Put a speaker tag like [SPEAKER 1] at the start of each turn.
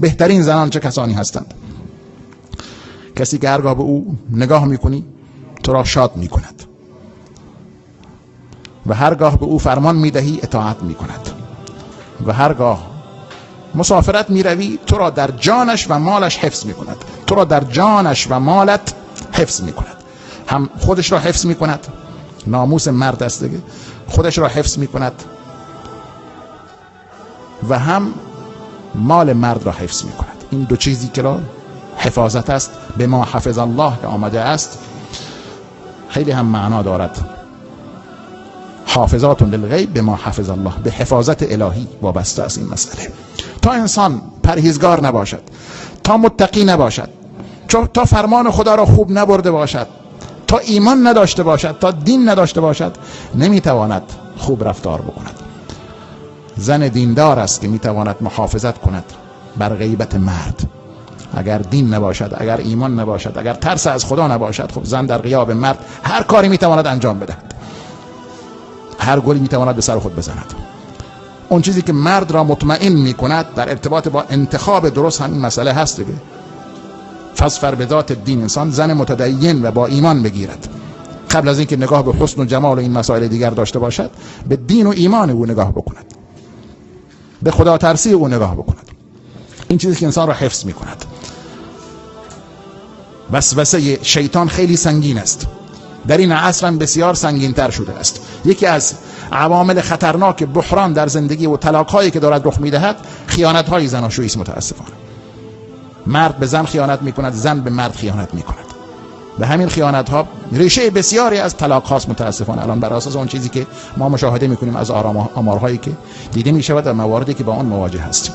[SPEAKER 1] بهترین زنان چه کسانی هستند؟ کسی که هرگاه به او نگاه میکنی تو را شاد میکند و هرگاه به او فرمان میدهی اطاعت میکند و هرگاه مسافرت میروی تو را در جانش و مالش حفظ میکند. تو را در جانش و مالت حفظ میکند. هم خودش را حفظ میکند، ناموس مرد است دیگه، خودش را حفظ میکند و هم مال مرد را حفظ میکند. این دو چیزی که را حفاظت است به ما حفظ الله که آمده است خیلی هم معنا دارد. حافظات للغیب به ما حفظ الله، به حفاظت الهی وابسته است این مسئله. تا انسان پرهیزگار نباشد، تا متقی نباشد، تا فرمان خدا را خوب نبرده باشد، تا ایمان نداشته باشد، تا دین نداشته باشد، نمیتواند خوب رفتار بکند. زن دیندار است که میتواند محافظت کند بر غیبت مرد. اگر دین نباشد، اگر ایمان نباشد، اگر ترس از خدا نباشد، خب زن در غیاب مرد هر کاری میتواند انجام بدهد، هر گلی میتواند به سر خود بزند. اون چیزی که مرد را مطمئن میکند در ارتباط با انتخاب درست همین مسئله هست دیگه. فاظفر بذات الدین، انسان زن متدین و با ایمان بگیرد، قبل از اینکه نگاه به حسن و جمال و این مسائل دیگر داشته باشد به دین و ایمان او نگاه بکند، به خدا ترسی او نگاه بکند. این چیزی که انسان را حفظ میکند. وسوسه شیطان خیلی سنگین است، در این عصر هم بسیار سنگین تر شده است. یکی از عوامل خطرناک بحران در زندگی و طلاق‌هایی که دارد رخ میدهد خیانت‌های زناشویی است. متاسفانه مرد به زن خیانت میکند، زن به مرد خیانت میکند. به همین خیانت‌ها ریشه بسیاری از طلاق هاست متاسفانه الان، بر اساس اون چیزی که ما مشاهده میکنیم از آمارهایی که دیده میشود و مواردی که با آن مواجه هستیم.